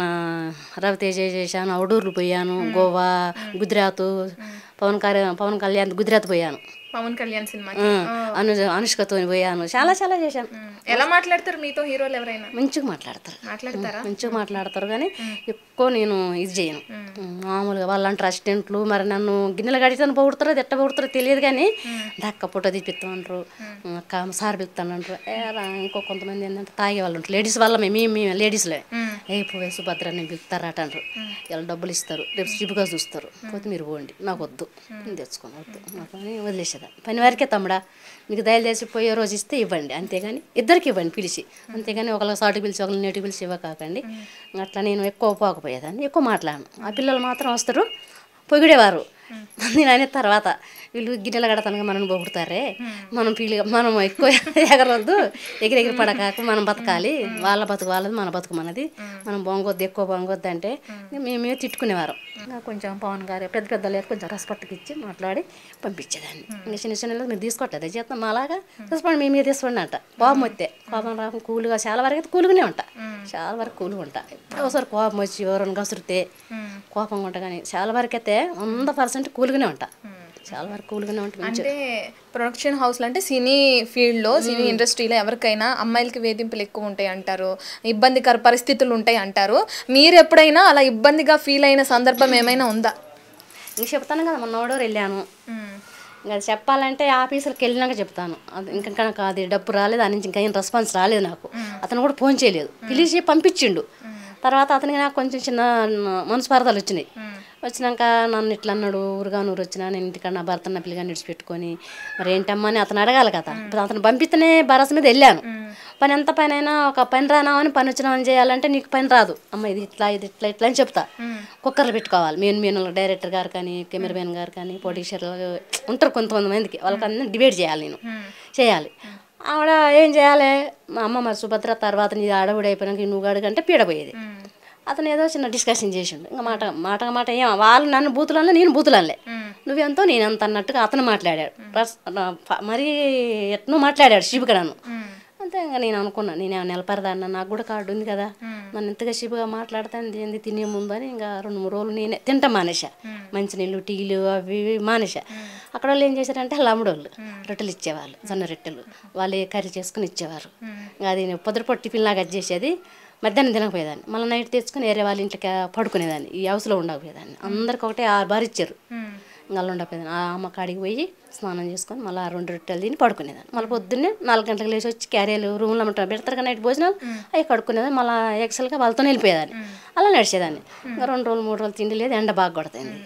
మన రవితేజ చేశాను, అవుడూర్లు పోయాను, గోవా, గుజరాత్, పవన్ కళ్యాణ్ గుజరాత్ పోయాను, పవన్ కళ్యాణ్ సినిమాకి అనుష్కతో పోయాను, చాలా చాలా చేశాను. ఎలా మాట్లాడతారు మీతో హీరోలు ఎవరైనా? మంచిగా మాట్లాడతారు కానీ ఎక్కువ నేను ఇది చేయను. మామూలుగా వాళ్ళంటే అసిస్టెంట్లు మరి నన్ను గిన్నెలు గడిచాను పొగుడుతారో ఎట్ట పొగుడుతారో తెలియదు కానీ దక్క పుట్ట తీపిస్తామంటారు, అక్క సార్ పిలుస్తానంటారు. ఇంకో కొంతమంది ఏంటంటే తాగే వాళ్ళు ఉంటారు, లేడీస్ వల్ల మేము లేడీస్లే పోయి సుభద్ర నేను పిలుస్తారట అంటారు. ఇలా డబ్బులు ఇస్తారు, రేపు చిపుగా చూస్తారు, పోతే మీరు పోండి, నాకు వద్దు, నేను తెచ్చుకోను, వద్దు నాకు అని వదిలేసేదాన్ని. పని వారికే తమ్ముడా మీకు దయచేసి పోయే రోజు ఇస్తే ఇవ్వండి, అంతేగాని ఇద్దరికి ఇవ్వండి పిలిచి, అంతేగాని ఒకళ్ళకి సాటుకు పిలిచి ఒకళ్ళని నేటికి పిలిచి ఇవ్వకాకండి. అట్లా నేను ఎక్కువ పోకపోయేదాన్ని, ఎక్కువ మాట్లాడను. ఆ పిల్లలు మాత్రం వస్తారు పొగిడేవారు. నేను అనే తర్వాత వీళ్ళు గిన్నెలు కడతానుగా మనం పొగుడతారే, మనం ఎక్కువ ఎగరవద్దు, ఎగిరెగిరి పడకాక మనం బతకాలి, వాళ్ళ బతుకు వాళ్ళది మన బతుకు మనది, మనం బొంగొద్దు ఎక్కువ బొంగొద్దు అంటే మేమే తిట్టుకునేవారు. కొంచెం పవన్ గారు పెద్ద పెద్దలు కొంచెం రెస్పెక్ట్కి ఇచ్చి మాట్లాడి పంపించేదాన్ని. ఇంకా చిన్న చిన్న మీరు తీసుకోవట్లేదు చేస్తాం అలాగా తీసుకోండి, మీ మీద తీసుకోండి అంట. కోపం వస్తే కోపం రాకుండా కూలుగా చాలా వరకు అయితే కూలుగానే ఉంటా, చాలా వరకు కూలుగా ఉంటా. ఒకసారి కోపం వచ్చి ఎవరైనా కసురితే కోపంగా ఉంటా, కానీ చాలా వరకు అయితే 100% కూలుగానే ఉంటా, చాలా వరకు కూలుగానే ఉంటుంది. అంటే ప్రొడక్షన్ హౌస్లో అంటే సినీ ఫీల్డ్లో, సినీ ఇండస్ట్రీలో ఎవరికైనా అమ్మాయిలకి వేధింపులు ఎక్కువ ఉంటాయి అంటారు, ఇబ్బందికర పరిస్థితులు ఉంటాయి అంటారు. మీరు ఎప్పుడైనా అలా ఇబ్బందిగా ఫీల్ అయిన సందర్భం ఏమైనా ఉందా? ఇంక చెప్తాను కదా, మొన్న ఓడోరు వెళ్ళాను, ఇంకా చెప్పాలంటే ఆఫీసులకు వెళ్ళినాక చెప్తాను. అది ఇంకా నాకు అది డబ్బు రాలేదు, దాని నుంచి ఇంకా ఏం రెస్పాన్స్ రాలేదు నాకు. అతను కూడా ఫోన్ చేయలేదు, పిలిచి పంపించిండు. తర్వాత అతనికి నాకు కొంచెం చిన్న మనస్పార్థాలు వచ్చినాయి. వచ్చినాక నన్ను ఇట్లా అన్నాడు, ఊరుగానూరు వచ్చినా నేను ఇంటికాడ నా భర్త నా పిల్లగాని విడిచిపెట్టుకొని మరి ఏంటమ్మా అని అతను అడగాలి కదా. ఇప్పుడు అతను పంపిస్తేనే భరోసా మీద వెళ్ళాను. పని ఎంత పని అయినా ఒక పని రానామని పని వచ్చినామని చేయాలంటే నీకు పని రాదు అమ్మ, ఇది ఇట్లా ఇది ఇట్లా ఇట్లా అని చెప్తా. కుక్కర్లు పెట్టుకోవాలి, మెయిన్ డైరెక్టర్ గారు కానీ కెమెరామెన్ గారు కానీ ప్రొడ్యూసర్లు ఉంటారు కొంతమందికి, వాళ్ళకి అన్నీ డిబేట్ చేయాలి, నేను చేయాలి. ఆవిడ ఏం చేయాలి, మా అమ్మ మరి సుభద్ర తర్వాత నీ ఆడవిడ అయిపోయినాక నువ్వు అడుగంటే పీడపోయేది. అతను ఏదో చిన్న డిస్కషన్ చేసిండు, ఇంకా మాట ఏం వాళ్ళు నన్ను బూతులన్నా నేను బూతులనలే, నువ్వెంతో నేనెంత అన్నట్టుగా అతను మాట్లాడాడు, మరీ ఎట్నో మాట్లాడాడు శిబుగా నన్ను. అంతే ఇంకా నేను అనుకున్నాను, నేను నిలపరదాన్న, నాకు కూడా కార్డు ఉంది కదా, నన్ను ఇంతగా శిబుగా మాట్లాడతాను ఏంది తినే ముందు అని ఇంకా 2-3 రోజులు నేనే తింటా మానేసా, మంచినీళ్ళు టీలు అవి ఇవి మానేసా. అక్కడ వాళ్ళు ఏం చేశారంటే లమ్మడోళ్ళు రొట్టెలు ఇచ్చేవాళ్ళు, జొన్న రొట్టెలు, వాళ్ళు కర్రీ చేసుకుని ఇచ్చేవారు. అది పొద్దుపొట్టు టిఫిన్ లాగా చేసేది, మధ్యాహ్నం తినకపోయేదాన్ని, మళ్ళీ నైట్ తెచ్చుకుని వేరే వాళ్ళ ఇంటికి పడుకునేదాన్ని, ఈ హౌస్లో ఉండకపోయేదాన్ని. అందరికి ఒకటే 6 బార్ ఇచ్చారు, ఇంకా ఉండకపోయేదాన్ని. ఆ అమ్మ కాడికి పోయి స్నానం చేసుకొని మళ్ళీ 2 రొట్టెలు తిని పడుకునేదాన్ని. మళ్ళీ పొద్దున్నే 4 గంటలకు లేచి వచ్చి క్యారియర్లు రూమ్లో పెడతారు కదా నైట్ భోజనాలు, అవి కడుక్కునేదాన్ని. మళ్ళీ ఎక్సెల్గా వాళ్ళతో వెళ్ళిపోయేదాన్ని, అలా నడిచేదాన్ని. ఇంకా 2 రోజులు 3 రోజులు తిండి లేదు, ఎండ బాగా కొడుతుంది.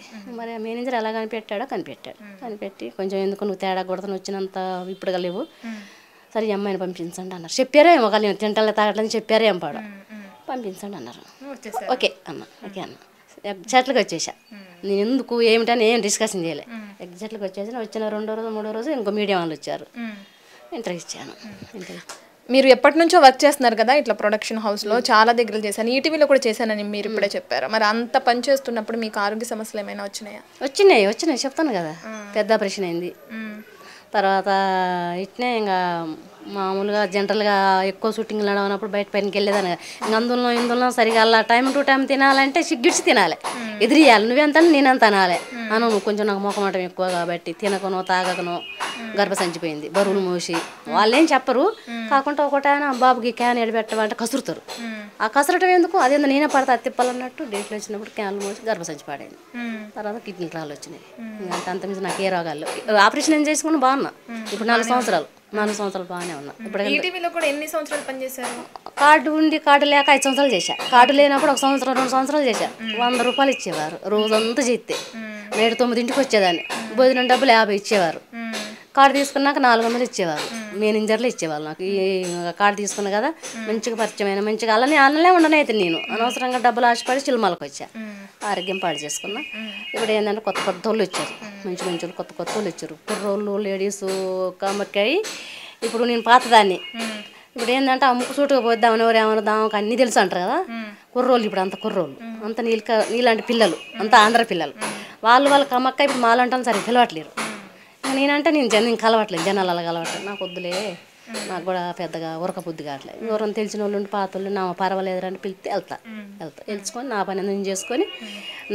మరి మేనేజర్ ఎలా కనిపెట్టి కొంచెం ఎందుకు నువ్వు తేడా కొడతాను వచ్చినంత ఇప్పుడు లేవు, సరే ఈ అమ్మాయిని పంపించండి అన్నారు. చెప్పారే ఒకళ్ళు తింటలే తాగట్లని చెప్పారే ఎంపాడు, పంపించండి అన్నారు. ఓకే అన్న ఎగ్జాక్ట్గా వచ్చేసా. నేను ఎందుకు ఏమిటని ఏం డిస్కషన్ చేయలే, ఎగ్జాక్ట్గా వచ్చిన 2వ రోజు 3వ రోజు ఇంకో మీడియం వాళ్ళు వచ్చారు, ఇంటర్వ్యూ ఇచ్చాను. మీరు ఎప్పటి నుంచో వర్క్ చేస్తున్నారు కదా ఇట్లా ప్రొడక్షన్ హౌస్లో, చాలా దగ్గర చేశాను, ఈటీవీలో కూడా చేశానని మీరు ఇప్పుడే చెప్పారు. మరి అంత పని చేస్తున్నప్పుడు మీకు ఆరోగ్య సమస్యలు ఏమైనా వచ్చినాయా? వచ్చినాయి చెప్తాను కదా, పెద్ద ఆపరేషన్ అయింది. తర్వాత ఇట్నే ఇంకా మామూలుగా జనరల్గా ఎక్కువ షూటింగ్లు నడవనప్పుడు బయట పైనకి వెళ్ళేదాన్ని. ఇంక ఇందులో సరిగా అలా టైం టు టైం తినాలంటే సిగ్గిడ్చి తినాలి, ఎదిరియాలి, నువ్వెంత నేనంత అనాలి. నువ్వు కొంచెం నాకు మొఖమాటం ఎక్కువ కాబట్టి తినకనో తాగకనో గర్భసంచిపోయింది, బరువులు మోసి వాళ్ళేం చెప్పరు, కాకుండా ఒకటైనా బాబుకి క్యాన్ ఎడబెట్టమంటే కసురుతారు. ఆ కసరటం ఎందుకు, అదేందో నేనే పడతా తిప్పాలన్నట్టు డేట్లు వచ్చినప్పుడు క్యాన్లు మోసి గర్భసంచి పాడైంది. తర్వాత కిడ్నీ రాళ్ళు వచ్చినాయి. అంత మించి నాకు ఏ రోగాలు, ఆపరేషన్ ఏం చేసుకుని బాగున్నా, ఇప్పుడు 4 సంవత్సరాలు బాగానే ఉన్నా. ఇప్పుడు ఈటీవీలో కూడా ఎన్ని సంవత్సరాలు పనిచేశారు? కార్డు ఉండి కార్డు లేక 5 సంవత్సరాలు చేశా, కార్డు లేనప్పుడు 1 సంవత్సరం 2 సంవత్సరాలు చేశా. 100 రూపాయలు ఇచ్చేవారు రోజంతా చేస్తే, నేడు 9ంటికి వచ్చేదాన్ని, భోజనం డబ్బులు 50 ఇచ్చేవారు. కార్డు తీసుకున్నాక 400 ఇచ్చేవారు, మేనేజర్లు ఇచ్చేవాళ్ళు నాకు. ఈ కార్డు తీసుకున్నా కదా మంచిగా పరిచయమైన మంచిగా అలానే ఉండనైతే నేను అనవసరంగా డబ్బులు ఆశపడి చిల్మలకు వచ్చా, ఆరోగ్యం పాడు చేసుకున్నా. ఇప్పుడు ఏంటంటే కొత్త వాళ్ళు వచ్చారు, మంచి వాళ్ళు కొత్త వాళ్ళు వచ్చారు, కుర్రోళ్ళు లేడీసు కామర్కాయి. ఇప్పుడు నేను పాతదాన్ని, ఇప్పుడు ఏంటంటే అమ్ముకు సూటుగా పోద్దామని ఎవరేమన్నా అన్నీ తెలుసు అంటారు కదా. కుర్రోళ్ళు ఇప్పుడు అంత కుర్రోళ్ళు అంత నీలాంటి పిల్లలు అంత ఆంధ్ర పిల్లలు, వాళ్ళు కమ్మక్క ఇప్పుడు మాలంటాను సరే పిలవట్లేరు. నేనంటే నేను కలవట్లేదు, జనాలు అలా కలవట్లేదు, నాకు వద్దులే నాకు కూడా పెద్దగా ఉరకబుద్ధి కావట్లేదు. ఎవరైనా తెలిసిన వాళ్ళు ఉండి పాత వాళ్ళు నా పర్వాలేదు అని పిలిస్తే వెళ్తా తెలుసుకొని నా పని నేను చేసుకొని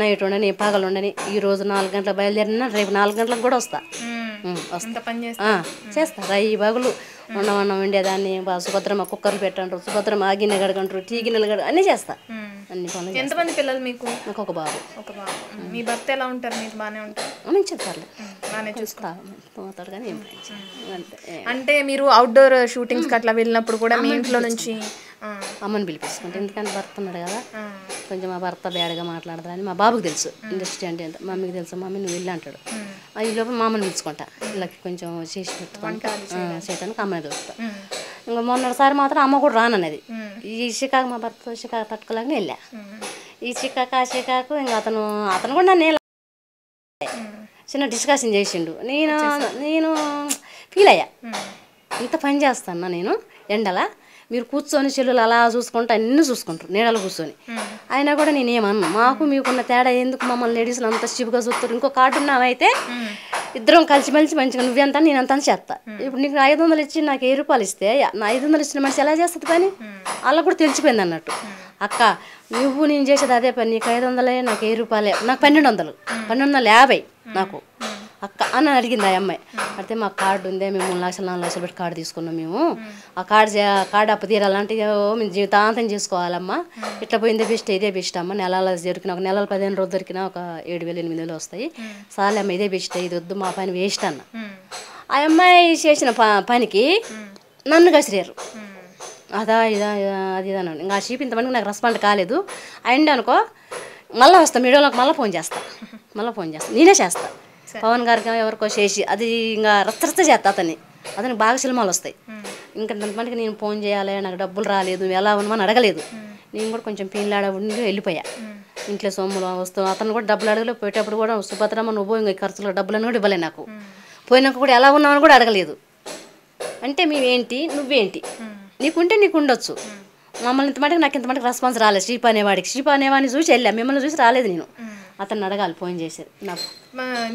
నైట్ ఉండని పగలు ఉండని ఈ రోజు 4 గంటలకు బయలుదేరినా రేపు 4 గంటలకు కూడా వస్తా. చేస్తా రై బగులు ఉండమన్నం వండేదాన్ని సుభద్రమ్మ కుక్కర్లు పెట్టంటారు, సుభద్రమ్మ ఆ గిన్నె గడగంటారు, టీ గిన్నెలు గడ అన్నీ చేస్తా. అన్ని పనులు. ఎంతమంది పిల్లలు మీకు? నాకు ఒక బాబు. మీ భర్త ఎలా ఉంటారు? మీకు బాగానే ఉంటారు? మంచిది పర్లేదు, బాగానే చూస్తా. పోతాడు కానీ ఏం అంతే. అంటే మీరు అవుట్డోర్ షూటింగ్స్కి అట్లా వెళ్ళినప్పుడు కూడా మీ ఇంట్లో నుంచి అమ్మని పిలిపించుకుంటే, ఎందుకంటే భర్త ఉన్నాడు కదా, కొంచెం మా భర్త బ్యాడ్గా మాట్లాడతారని మా బాబుకి తెలుసు ఇండస్ట్రీ అంటే ఎంత. మమ్మీకి తెలుసు, మమ్మీ నువ్వు వెళ్ళి అంటాడు. ఈ లోపల మా అమ్మని పిలుచుకుంటా, వీళ్ళకి కొంచెం చేసి పెట్టుకుంటా చేయడానికి అమ్మని పిలుస్తా. ఇంకా మొన్నటిసారి మాత్రం అమ్మ కూడా రానన్నది. ఈ చికాకు మా భర్త చికాకు తట్టుకోలేక వెళ్ళా. ఈ చికాకు ఆ చికాకు ఇంకా అతను కూడా నన్ను చిన్న డిస్కషన్ చేసిండు. నేను ఫీల్ అయ్యా, ఇంత పని చేస్తాను నేను ఎండలా, మీరు కూర్చొని చెల్లులు అలా చూసుకుంటూ అన్నీ చూసుకుంటారు నీడలు కూర్చొని. అయినా కూడా నేనేమన్నా మాకు మీకున్న తేడా ఎందుకు, మమ్మల్ని లేడీస్లు అంత చిపుగా చూస్తారు. ఇంకో కార్డు ఉన్నావైతే ఇద్దరం కలిసిమెలిసి మంచిగా నువ్వెంత నేనంత చేస్తా. ఇప్పుడు నీకు 500 ఇచ్చి నాకు 1000 రూపాయలు ఇస్తే నా 500 ఇచ్చిన మనిషి ఎలా చేస్తుంది పని? వాళ్ళకు కూడా తెలిసిపోయింది అన్నట్టు. అక్క నువ్వు నేను చేసేది అదే పని, నీకు 500 నాకు 1000 రూపాయలే, నాకు 1200 1250 నాకు అక్క అని అడిగింది ఆ అమ్మాయి. అయితే మాకు కార్డు ఉందే, మేము 3 లక్షలు 4 లక్షలు పెట్టి కార్డు తీసుకున్నాం, మేము ఆ కార్డు అప్పు తీరాలంటే మేము జీవితాంతం చేసుకోవాలమ్మా, ఇట్లా పోయిందే బెస్ట్ ఇదే బెస్ట్ అమ్మ, నెలలు దొరికిన ఒక నెలలు 15 రోజులు దొరికినా ఒక 7,000 8,000 వస్తాయి, సాలే అమ్మ ఇదే బెస్ట్, ఇది వద్దు మా పని వేస్ట్ అన్న. ఆ అమ్మాయి చేసిన పనికి నన్ను కసిరారు, అదా ఇదా అది ఇదా అన్నాను. ఇంకా ఆ షీప్ ఇంతమందికి నాకు రెస్పాండ్ కాలేదు. అండ్ అనుకో మళ్ళీ వస్తాను మీడియోలోకి, మళ్ళీ ఫోన్ చేస్తా నేనే చేస్తా. పవన్ గారికి ఎవరికో చేసి అది ఇంకా రచ్చ చేస్తా అతనికి బాగా సినిమాలు వస్తాయి. ఇంకా దానిపనికి నేను ఫోన్ చేయాలి, నాకు డబ్బులు రాలేదు, ఎలా ఉన్నామని అడగలేదు. నేను కూడా కొంచెం పీన్లాడ ఉండి వెళ్ళిపోయా. ఇంట్లో సొమ్ములు వస్తాం, అతను కూడా డబ్బులు అడగలేదు. పోయేటప్పుడు కూడా సుభద్రమ్మ నువ్వు ఇంకా ఖర్చులో డబ్బులను కూడా ఇవ్వలే నాకు. పోయినాక కూడా ఎలా ఉన్నామని కూడా అడగలేదు. అంటే మేమేంటి నువ్వేంటి, నీకుంటే నీకు ఉండొచ్చు, మమ్మల్ని ఇంత మటుకు నాకు ఇంత మటుకు రెస్పాన్స్ రాలేదు. శ్రీప అనేవాడిని చూసి వెళ్ళా, మిమ్మల్ని చూసి రాలేదు. నేను అతన్ని అడగాలి ఫోన్ చేసేది. నాకు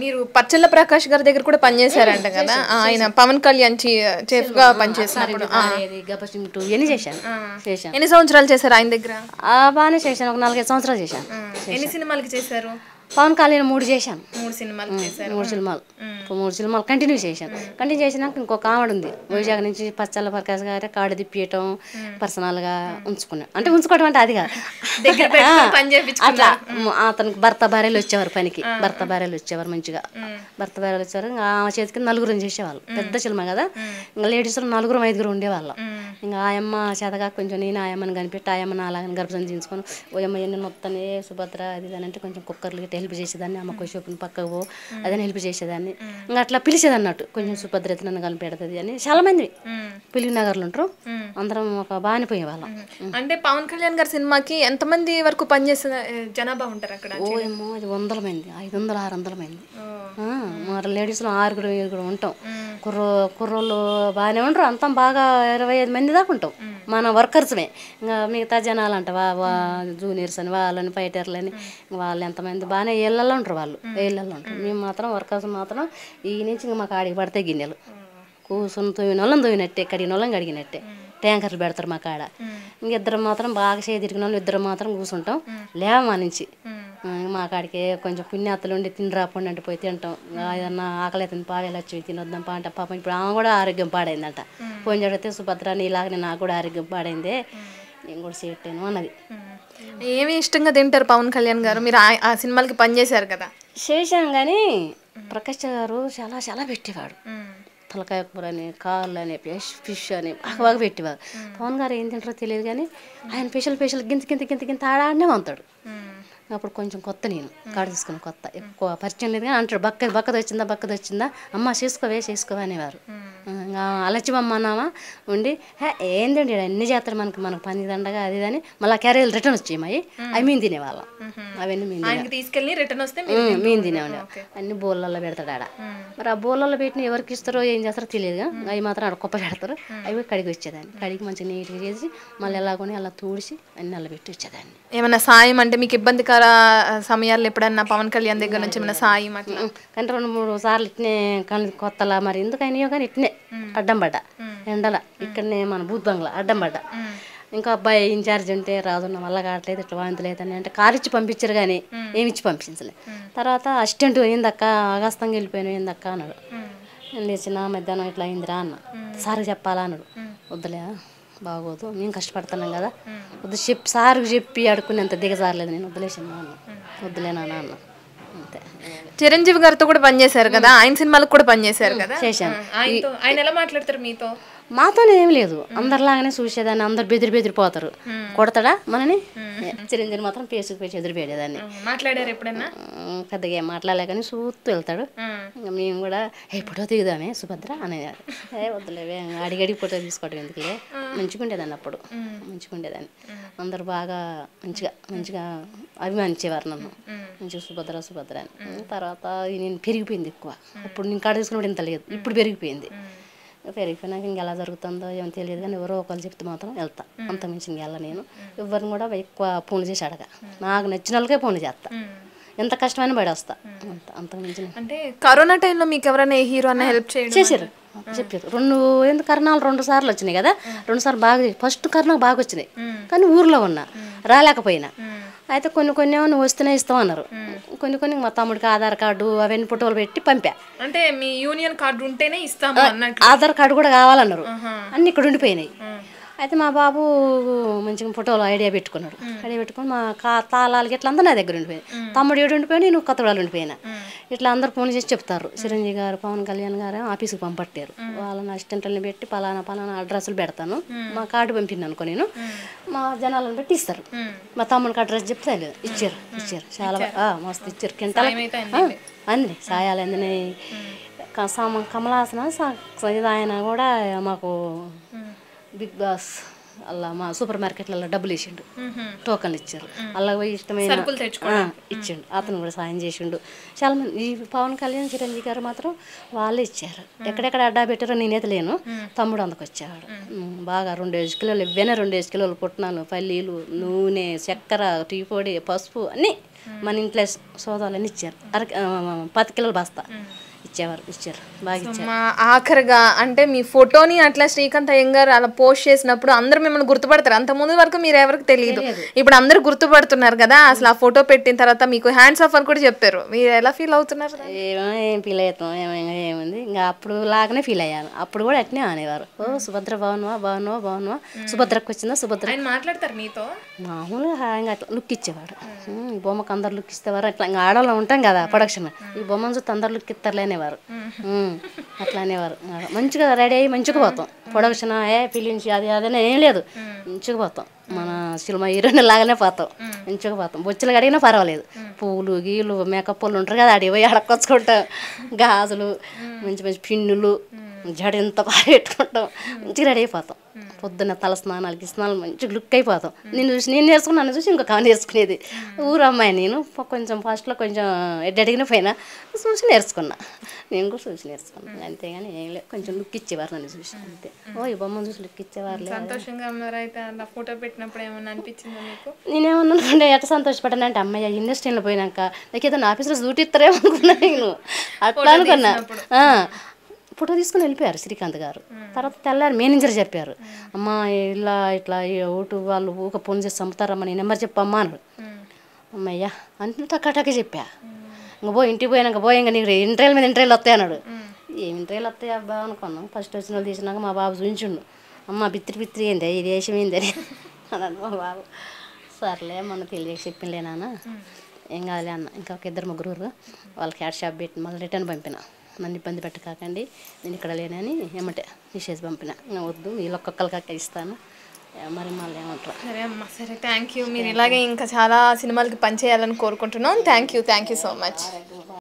మీరు పచ్చళ్ళ ప్రకాష్ గారి దగ్గర కూడా పనిచేశారంట కదా, ఆయన పవన్ కళ్యాణ్ చీఫ్ గా పనిచేసినప్పుడు ఎన్ని చేశాను. ఎన్ని సంవత్సరాలు చేశారు ఆయన దగ్గర? బాగానే చేశాను, ఒక 4-5 సంవత్సరాలు చేశాను. ఎన్ని సినిమాలకి చేశారు? పవన్ కళ్యాణ్ 3 చేశాను. 3 సినిమాలు చేశారు. 3 సినిమాలు కంటిన్యూ చేసినాక ఇంకొక ఆవిడ ఉంది వైజాగ్ నుంచి, పచ్చళ్ళ ప్రకాష్ గారి కార్డు తిప్పియటం పర్సనల్గా ఉంచుకున్నాను. అంటే ఉంచుకోవడం అంటే అది కాదు, అట్లా అతనికి భర్త భార్యలు వచ్చేవారు పనికి, భర్త భార్యలు వచ్చేవారు మంచిగా, భర్త భార్యలు వచ్చేవారు. ఇంకా ఆ చేతికి 4 చేసేవాళ్ళు, పెద్ద సినిమా కదా, ఇంకా లేడీస్లో 4-5 ఉండేవాళ్ళం. ఇంకా ఆయమ్మ చేతగా కొంచెం నేను ఆయమ్మని కనిపెట్టి ఆయమ్మని అలాగని గర్భం తీసుకొని ఓయమ్మ ఎన్ని మొత్తనే సుభద్ర అది అంటే కొంచెం కుక్కర్లు గిట్ట హెల్ప్ చేసేదాన్ని, అమ్మ కొంచెం పక్కకు పో అదని హెల్ప్ చేసేదాన్ని. ఇంకా అట్లా పిలిచేది అన్నట్టు, కొంచెం సుభద్ర నన్ను కలిపెడుతుంది అని. చాలా మంది పిలిగి నగర్లు ఉంటారు, అందరం ఒక బాగానే పోయేవాళ్ళం. అంటే పవన్ కళ్యాణ్ గారి సినిమాకి ఎంతమంది వరకు పనిచేసిన జనాభా ఉంటారు అక్కడ? ఏమో అది 100 మంది, 500-600 మంది. మరి లేడీస్లో 6-7 ఉంటాం. కుర్రోళ్ళు బాగానే ఉంటారు, అంతా బాగా 25 మంది దాకా ఉంటాం మన వర్కర్స్మే. ఇంకా మిగతా జనాలు అంట జూనియర్స్ అని వాళ్ళని ఫైటర్లని వాళ్ళు ఎంతమంది బాగానే ఏళ్ళల్లో ఉంటారు, వాళ్ళు ఏళ్ళల్లో ఉంటారు. మేము మాత్రం వర్కర్స్ మాత్రం ఈ నుంచి ఇంకా మాకు ఆడికి పడితే గిన్నెలు కూర్చొని తోయిన వాళ్ళని తోయినట్టే, కడిగిన వాళ్ళని కడిగినట్టే, ట్యాంకర్లు పెడతారు మా కాడ. ఇంకిద్దరం మాత్రం బాగా తిరిగిన వాళ్ళు ఇద్దరు మాత్రం కూర్చుంటాం లేవా నుంచి. మా కాడికి కొంచెం పుణ్యాతలు ఉండి తిని రాకుండా అంటే పోయి తింటాం. ఏదన్నా ఆకలి అవుతుంది పావేలు వచ్చి తినొద్దాం పా అంటే పాపం ఇప్పుడు ఆమె కూడా ఆరోగ్యం పాడైందంట. ఫోన్ చేడితే సుభద్ర నీలాగనే నాకు కూడా ఆరోగ్యం పాడైందే, నేను కూడా చేయట్లేను అన్నది. ఏమి ఇష్టంగా తింటారు పవన్ కళ్యాణ్ గారు? మీరు ఆ సినిమాలకి పనిచేశారు కదా. చేశాం కానీ ప్రకాష్ గారు చాలా చాలా పెట్టేవాడు, తలకాయ కూర అని, కాళ్ళు అని, ఫిష్ అని బాగా పెట్టేవారు. పవన్ గారు ఏం తింటారో తెలియదు కానీ ఆయన స్పెషల్ గింత ఆడాడనే వంతాడు. అప్పుడు కొంచెం కొత్త, నేను కాడ తీసుకుని కొత్త, ఎక్కువ పరిచయం లేదు కానీ అంటాడు బక్కది వచ్చిందా అమ్మ చేసుకోవా అనేవారు. అలచ్చిమమ్మ అన్నామా ఉండి ఏందండి అన్ని చేస్తారు మనకు పని దండగా అది అని. మళ్ళీ క్యారేజీలు రిటర్న్ వచ్చేయి అవి మేము తినేవాళ్ళం. అవన్నీ మేము తీసుకెళ్ళి రిటర్న్ వస్తే మేము తినేవాళ్ళం. అన్ని బోళ్ళల్లో పెడతాడు ఆడ. మరి ఆ బోళ్ళల్లో పెట్టిన ఎవరికి ఇస్తారో ఏం చేస్తారో తెలియదుగా, అవి మాత్రం ఆడ కుప్ప పెడతారు. అవి కడిగి వచ్చేదాన్ని, కడిగి మంచిగా నీట్గా చేసి మళ్ళీ ఎలాగొని అలా తూడిసి అన్ని అలా పెట్టి వచ్చేదాన్ని. ఏమన్నా సాయం అంటే మీకు ఇబ్బందికర సమయాల్లో ఎప్పుడన్నా పవన్ కళ్యాణ్ దగ్గర నుంచి ఏమైనా సాయం అట్లా? కానీ 2-3 సార్లు ఇట్నే కొత్తలా మరి ఎందుకైనాయో కానీ ఇట్నే అడ్డం పడ్డా. ఎండల ఇక్కడనే మన బూత్ బంగ్లా అడ్డం పడ్డా. ఇంకా అబ్బాయి ఇన్ఛార్జ్ ఉంటే రాదు నా వల్ల కావట్లేదు ఇట్లా వాంతులు అవుతాయి అంటే కారు ఇచ్చి పంపించారు కానీ ఏమి ఇచ్చి పంపించలే. తర్వాత అసిస్టెంట్ ఏందక్క ఆగస్తంగా వెళ్ళిపోయాను ఏందక్క అన్నాడు. నేను లేచిన మధ్యాహ్నం ఇట్లా అయిందిరా అన్న. సార్కి చెప్పాలా అన్నాడు. వద్దులే బాగోదు మేము కష్టపడుతున్నాం కదా వద్దు సార్కి చెప్పి అడుక్కునేంత దిగజారలేదు నేను వద్దులేసమ్మా అన్న. వద్దులేనా అన్న అంతే. చిరంజీవి గారితో కూడా పనిచేశారు కదా, ఆయన సినిమాలకు కూడా పనిచేశారు కదా. చేశాను. ఆయన ఎలా మాట్లాడతారు మీతో? మాతోనే ఏం లేదు అందరిలాగానే చూసేదాన్ని. అందరు బెదిరిపోతారు. కొడతాడా మనని. చిరంజీవి మాత్రం పేసుకు పేసి ఎదురుపెట్టేదాన్ని. మాట్లాడారు ఎప్పుడన్నా? పెద్దగా ఏం మాట్లాడలే కానీ చూస్తూ వెళ్తాడు. ఇంకా మేము కూడా ఫోటో దిగుదామే సుభద్ర అనేదాన్ని. వద్దులేవే అడిగడిగి ఫోటో తీసుకోవడం ఎందుకులే. మంచిగా ఉండేదాన్ని అప్పుడు మంచిగా ఉండేదాన్ని. అందరు బాగా మంచిగా అభిమానించేవారు నన్ను. మంచిగా సుభద్ర అని. తర్వాత నేను పెరిగిపోయింది ఎక్కువ. అప్పుడు నేను కాడ తీసుకున్నప్పుడు ఇంత లేదు, ఇప్పుడు పెరిగిపోయింది. పెరిగిపోయినాక ఇంక ఎలా జరుగుతుందో ఏమో తెలియదు కానీ ఎవరో ఒకరు చెప్తే మాత్రం వెళ్తా. అంత మించి ఇంకెళ్ళ నేను ఎవరిని కూడా ఎక్కువ ఫోన్లు చేసి అడగా. నాకు నచ్చిన వాళ్ళకే ఫోన్లు చేస్తా. ఎంత కష్టమైన పడేస్తా. అంత మించి. అంటే కరోనా టైంలో మీకు ఎవరైనా హీరో అన్న హెల్ప్ చేశారు చెప్పారు. ఎందుకు కరోనాలు 2 సార్లు వచ్చినాయి కదా. 2 సార్లు బాగా ఫస్ట్ కరోనా బాగా వచ్చినాయి కానీ ఊర్లో ఉన్నా రాలేకపోయినా. అయితే కొన్ని ఏమో నువ్వు వస్తేనే ఇస్తామన్నారు. కొన్ని మా తమ్ముడికి ఆధార్ కార్డు అవన్నీ ఫోటోలు పెట్టి పంపా. అంటే మీ యూనియన్ కార్డు ఉంటేనే ఇస్తాము అన్నట్టు. ఆధార్ కార్డు కూడా కావాలన్నారు. అన్ని ఇక్కడ ఉండిపోయినాయి. అయితే మా బాబు మంచిగా ఫోటోలు ఐడియా పెట్టుకున్నాడు. ఐడియా పెట్టుకుని మా తాళాలకి ఇట్లా అందరూ నా దగ్గర ఉండిపోయింది. తమ్ముడు ఏడు ఉండిపోయినా నేను కొత్తగూడలో ఉండిపోయినా. ఇట్లా అందరు ఫోన్ చేసి చెప్తారు. చిరంజీవి గారు పవన్ కళ్యాణ్ గారు ఆఫీస్కి పంపట్టారు. వాళ్ళని అసిస్టెంట్లను పెట్టి పలానా అడ్రస్లు పెడతాను మా కార్డు పంపిణీ అనుకో నేను మా జనాలను పెట్టి ఇస్తారు. మా తమ్ముడికి అడ్రస్ చెప్తే ఇచ్చారు చాలా మస్తు ఇచ్చారు. కింటాల అంది సాయాలు అందిని. కమలాసన ఆయన కూడా మాకు బిగ్ బాస్ అలా మా సూపర్ మార్కెట్లలో డబ్బులు ఇచ్చిండు. టోకన్లు ఇచ్చారు. అలా పోయి ఇష్టమైన ఇచ్చిండు. అతను కూడా సాయం చేసిండు. చాలా మంది ఈ పవన్ కళ్యాణ్ చిరంజీవి గారు మాత్రం వాళ్ళే ఇచ్చారు. ఎక్కడెక్కడ అడ్డా పెట్టారో నేనైతే లేను. తమ్ముడు అందుకొచ్చాడు. బాగా 2 కిలోలు ఇవ్వనే 2 కిలోలు పుట్నాలు పల్లీలు నూనె చక్కెర టీ పొడి పసుపు అన్నీ మన ఇంట్లో సోదాలన్నీ ఇచ్చారు. 10 కిలోలు బస్తా ఇచ్చారు బాగా ఇచ్చారు. ఆఖరిగా అంటే మీ ఫోటోని అట్లా శ్రీకాంత్ అయ్యంగారు అలా పోస్ట్ చేసినప్పుడు అందరూ మిమ్మల్ని గుర్తుపడతారు. అంత ముందు వరకు మీరు ఎవరికి తెలియదు, ఇప్పుడు అందరూ గుర్తుపడుతున్నారు కదా. అసలు ఆ ఫోటో పెట్టిన తర్వాత మీకు హ్యాండ్స్ ఆఫ్ అని కూడా చెప్పారు. మీరు ఎలా ఫీల్ అవుతున్నారు? ఏం ఫీల్ అవుతాం ఏముంది ఇంకా అప్పుడు లాగానే ఫీల్ అయ్యాను. అప్పుడు కూడా అట్నే అనేవారు. సుభద్ర బాగున్నావా సుభద్రకు వచ్చిందా సుభద్ర మాట్లాడతారు మీతో మామూలుగా ఇంకా అట్లా లుక్ ఇచ్చేవాడు. ఈ బొమ్మకు అందరు లుక్ ఇస్తేవారు. అట్లా ఇంకా ఆడవాళ్ళు ఉంటాం కదా ప్రొడక్షన్ ఈ బొమ్మను చూస్తే అందరు లుక్ ఇస్తారులేనేవారు. అట్లా అనేవారు. మంచిగా రెడీ అయ్యి మంచిగా పోతాం. ప్రొడక్షన్ ఫిలిమ్స్ అదనే ఏం లేదు మంచిగా పోతాం. మన సినిమా హీరోయిన్ లాగానే పోతాం. మంచిగా పోతాం. బొచ్చులు అడిగినా పర్వాలేదు. పువ్వులు గీలు మేకప్ వాళ్ళు ఉంటారు కదా అడిగి పోయి అడక్కొచ్చుకుంటాం. గాజులు మంచి పిన్నులు జడ ఎంత బాగా పెట్టుకుంటాం. మంచిగా రెడీ అయిపోతాం. పొద్దున్న తల స్నానాలకి మంచిగా లుక్ అయిపోతాం. నేను నేర్చుకున్నాను చూసి ఇంకొక నేర్చుకునేది. ఊరు అమ్మాయి నేను కొంచెం ఫస్ట్లో కొంచెం అడిగిన పోయినా చూసి నేర్చుకున్నా. నేను కూడా చూసి నేర్చుకున్నాను అంతేగాని ఏం లేదు. కొంచెం లుక్ ఇచ్చేవారు నన్ను చూసి అంతే. ఈ బొమ్మను చూసి లుక్ ఇచ్చేవారు. సంతోషంగా ఉన్నారైతే అలా ఫోటో పెట్టినప్పుడు ఏమన్నా అనిపించిందా మీకు? నేనేమన్నా అనుకుంటే ఎట్లా సంతోషపడ్డాను అంటే అమ్మాయి ఇండస్ట్రీలో పోయినాక నాకు ఏదో నా ఆఫీస్లో డ్యూటీ ఇస్తారేమో అనుకున్నా నేను. అట్లా అనుకున్నా. ఫోటో తీసుకుని వెళ్ళిపోయారు శ్రీకాంత్ గారు. తర్వాత తెల్లారు మేనేజర్ చెప్పారు. అమ్మా ఇట్లా ఓటు వాళ్ళు ఊక ఫోన్ చేసి చంపుతారమ్మా నీ నెంబర్ చెప్పమ్మా అన్నాడు. అమ్మయ్యా అంటే టక్కా చెప్పా. ఇంక ఇంటికి పోయినాక ఇంకా నీకు ఇంటర్వ్యూల మీద ఇంటర్వ్యూలు వస్తాయి అన్నాడు. ఏం ఇంటర్వ్యూలు వస్తాయి అబ్బా అనుకున్నాం. ఫస్ట్ వచ్చిన వాళ్ళు తీసినాక మా బాబు చూపించిండు. అమ్మ బిత్తిరి ఏంది ఈ దేశం ఏందని అన్నాడు మా బాబు. సర్లే మొన్న తెలియక చెప్పిందిలే నాన్న ఏం కాదులే అన్న. ఇంకా ఒక 2-3 వాళ్ళకి క్యాట్ షాప్ పెట్టి మళ్ళీ రిటర్న్ పంపిన. నన్ను ఇబ్బంది పెట్టకాకండి నేను ఇక్కడ లేనని ఏమంటే తీసేసి పంపిన. వద్దు వీళ్ళు ఒక్కొక్కరికి ఇస్తాను మరి మళ్ళీ ఏమంటారు. సరే అమ్మ సరే థ్యాంక్ యూ. మీరు ఇలాగే ఇంకా చాలా సినిమాలకి పనిచేయాలని కోరుకుంటున్నాం. Thank you so much.